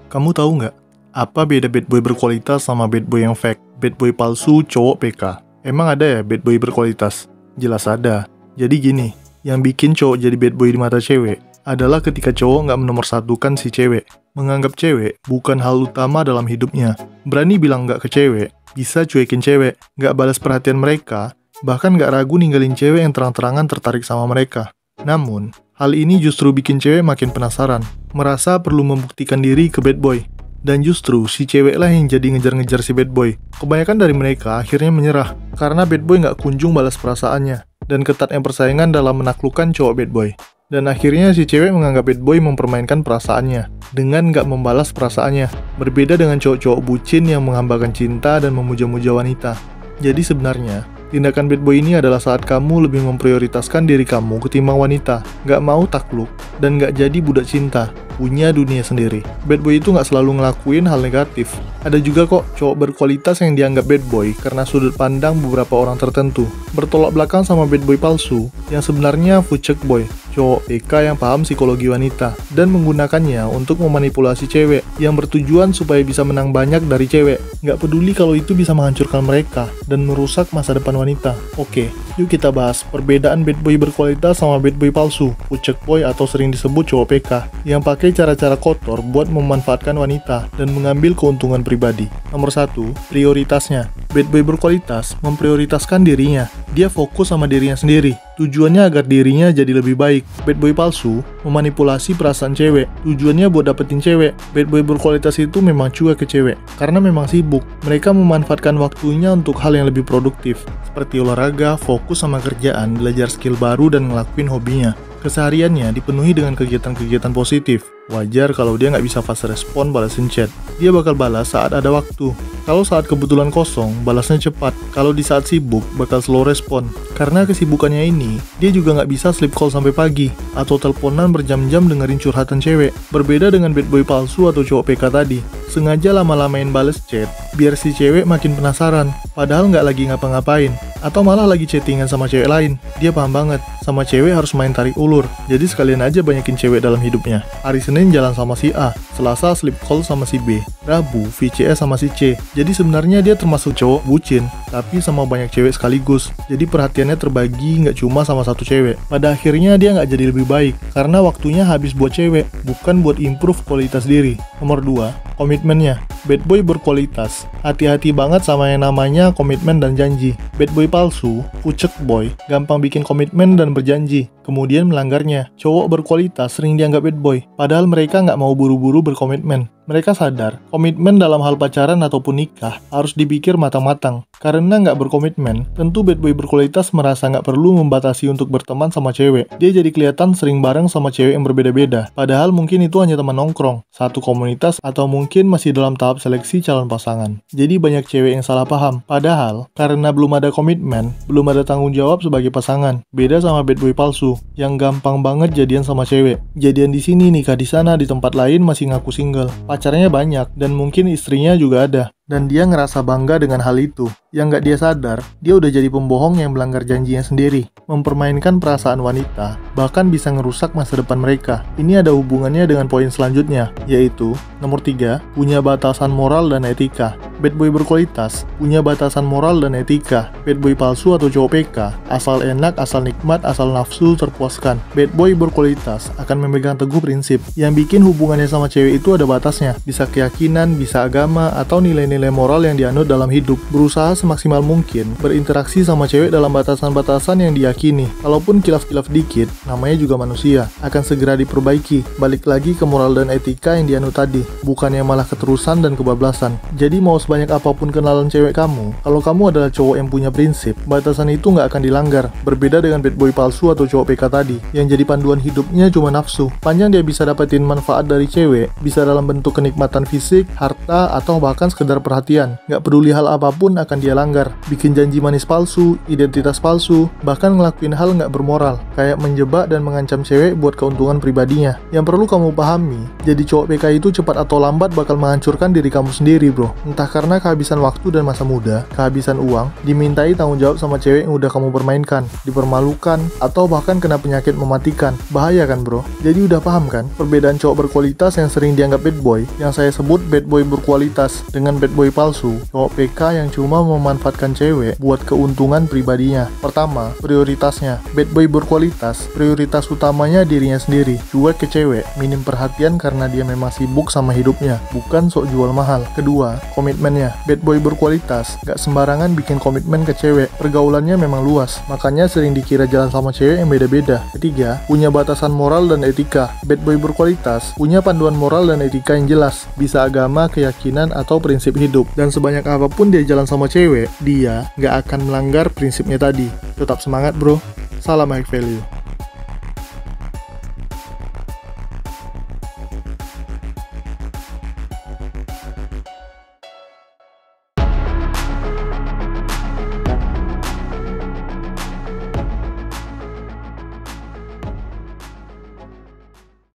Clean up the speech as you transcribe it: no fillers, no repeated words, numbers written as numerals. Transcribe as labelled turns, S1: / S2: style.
S1: Kamu tahu nggak, apa beda bad boy berkualitas sama bad boy yang fake? Bad boy palsu, cowok PK. Emang ada ya bad boy berkualitas? Jelas ada. Jadi gini, yang bikin cowok jadi bad boy di mata cewek adalah ketika cowok nggak menomorsatukan si cewek. Menganggap cewek bukan hal utama dalam hidupnya. Berani bilang nggak ke cewek, bisa cuekin cewek, nggak balas perhatian mereka, bahkan nggak ragu ninggalin cewek yang terang-terangan tertarik sama mereka. Namun, hal ini justru bikin cewek makin penasaran, merasa perlu membuktikan diri ke bad boy. Dan justru si cewek lah yang jadi ngejar-ngejar si bad boy. Kebanyakan dari mereka akhirnya menyerah, karena bad boy nggak kunjung balas perasaannya, dan ketatnya persaingan dalam menaklukkan cowok bad boy. Dan akhirnya si cewek menganggap bad boy mempermainkan perasaannya, dengan nggak membalas perasaannya. Berbeda dengan cowok-cowok bucin yang menghambakan cinta dan memuja-muja wanita. Jadi sebenarnya, tindakan bad boy ini adalah saat kamu lebih memprioritaskan diri kamu ketimbang wanita, nggak mau takluk, dan nggak jadi budak cinta, punya dunia sendiri. Bad boy itu nggak selalu ngelakuin hal negatif. Ada juga kok cowok berkualitas yang dianggap bad boy karena sudut pandang beberapa orang tertentu. Bertolak belakang sama bad boy palsu, yang sebenarnya fucek boy, cowok PK yang paham psikologi wanita, dan menggunakannya untuk memanipulasi cewek, yang bertujuan supaya bisa menang banyak dari cewek. Nggak peduli kalau itu bisa menghancurkan mereka, dan merusak masa depan wanita. Oke, yuk kita bahas perbedaan bad boy berkualitas sama bad boy palsu, fucek boy atau sering disebut cowok PK, yang pakai cara-cara kotor buat memanfaatkan wanita dan mengambil keuntungan pribadi. Nomor 1, prioritasnya. Bad boy berkualitas memprioritaskan dirinya. Dia fokus sama dirinya sendiri. Tujuannya agar dirinya jadi lebih baik. Bad boy palsu memanipulasi perasaan cewek. Tujuannya buat dapetin cewek. Bad boy berkualitas itu memang cuek ke cewek, karena memang sibuk. Mereka memanfaatkan waktunya untuk hal yang lebih produktif, seperti olahraga, fokus sama kerjaan, belajar skill baru, dan ngelakuin hobinya. Kesehariannya dipenuhi dengan kegiatan-kegiatan positif. Wajar kalau dia nggak bisa fast respon balasin chat. Dia bakal balas saat ada waktu. Kalau saat kebetulan kosong, balasnya cepat. Kalau di saat sibuk, bakal slow respon. Karena kesibukannya ini, dia juga nggak bisa sleep call sampai pagi, atau teleponan berjam-jam dengerin curhatan cewek. Berbeda dengan bad boy palsu atau cowok PK tadi, sengaja lama-lamain bales chat, biar si cewek makin penasaran, padahal nggak lagi ngapa-ngapain. Atau malah lagi chattingan sama cewek lain. Dia paham banget, sama cewek harus main tarik ulur. Jadi sekalian aja banyakin cewek dalam hidupnya. Hari Senin jalan sama si A, Selasa sleep call sama si B, Rabu VCS sama si C. Jadi sebenarnya dia termasuk cowok bucin, tapi sama banyak cewek sekaligus. Jadi perhatiannya terbagi nggak cuma sama satu cewek. Pada akhirnya dia nggak jadi lebih baik, karena waktunya habis buat cewek, bukan buat improve kualitas diri. Nomor 2, komitmennya. Bad boy berkualitas, hati-hati banget sama yang namanya komitmen dan janji. Bad boy palsu, fucek boy, gampang bikin komitmen dan berjanji, kemudian melanggarnya. Cowok berkualitas sering dianggap bad boy, padahal mereka nggak mau buru-buru berkomitmen. Mereka sadar, komitmen dalam hal pacaran ataupun nikah harus dipikir matang-matang. Karena nggak berkomitmen, tentu bad boy berkualitas merasa nggak perlu membatasi untuk berteman sama cewek. Dia jadi kelihatan sering bareng sama cewek yang berbeda-beda, padahal mungkin itu hanya teman nongkrong, satu komunitas, atau mungkin masih dalam tahap seleksi calon pasangan. Jadi banyak cewek yang salah paham. Padahal, karena belum ada komitmen, belum ada tanggung jawab sebagai pasangan. Beda sama bad boy palsu, yang gampang banget jadian sama cewek. Jadian di sini, nikah di sana, di tempat lain masih ngaku single. Pacarnya banyak, dan mungkin istrinya juga ada. Dan dia ngerasa bangga dengan hal itu. Yang nggak dia sadar, dia udah jadi pembohong yang melanggar janjinya sendiri, mempermainkan perasaan wanita, bahkan bisa ngerusak masa depan mereka. Ini ada hubungannya dengan poin selanjutnya, yaitu nomor 3, punya batasan moral dan etika. Bad boy berkualitas punya batasan moral dan etika. Bad boy palsu atau cowok PK, asal enak, asal nikmat, asal nafsu terpuaskan. Bad boy berkualitas akan memegang teguh prinsip, yang bikin hubungannya sama cewek itu ada batasnya. Bisa keyakinan, bisa agama, atau nilai-nilai moral yang dianut dalam hidup. Berusaha semaksimal mungkin berinteraksi sama cewek dalam batasan-batasan yang diyakini. Kalaupun kilaf-kilaf dikit, namanya juga manusia, akan segera diperbaiki. Balik lagi ke moral dan etika yang dianut tadi, bukannya malah keterusan dan kebablasan. Jadi mau sebanyak apapun kenalan cewek kamu, kalau kamu adalah cowok yang punya prinsip, batasan itu nggak akan dilanggar. Berbeda dengan bad boy palsu atau cowok PK tadi, yang jadi panduan hidupnya cuma nafsu. Panjang dia bisa dapetin manfaat dari cewek, bisa dalam bentuk kenikmatan fisik, harta, atau bahkan sekedar perhatian. Nggak peduli hal apapun akan dia dia langgar. Bikin janji manis palsu, identitas palsu, bahkan ngelakuin hal nggak bermoral, kayak menjebak dan mengancam cewek buat keuntungan pribadinya. Yang perlu kamu pahami, jadi cowok PK itu cepat atau lambat bakal menghancurkan diri kamu sendiri, bro. Entah karena kehabisan waktu dan masa muda, kehabisan uang, dimintai tanggung jawab sama cewek yang udah kamu permainkan, dipermalukan, atau bahkan kena penyakit mematikan. Bahaya kan, bro? Jadi udah paham kan perbedaan cowok berkualitas yang sering dianggap bad boy, yang saya sebut bad boy berkualitas, dengan bad boy palsu, cowok PK yang cuma memanfaatkan cewek buat keuntungan pribadinya. Pertama, prioritasnya. Bad boy berkualitas, prioritas utamanya dirinya sendiri, cuek ke cewek, minim perhatian karena dia memang sibuk sama hidupnya, bukan sok jual mahal. Kedua, komitmennya. Bad boy berkualitas, gak sembarangan bikin komitmen ke cewek, pergaulannya memang luas, makanya sering dikira jalan sama cewek yang beda-beda. Ketiga, punya batasan moral dan etika. Bad boy berkualitas, punya panduan moral dan etika yang jelas, bisa agama, keyakinan, atau prinsip hidup. Dan sebanyak apapun dia jalan sama cewek, dia gak akan melanggar prinsipnya tadi. Tetap semangat, bro. Salam high value.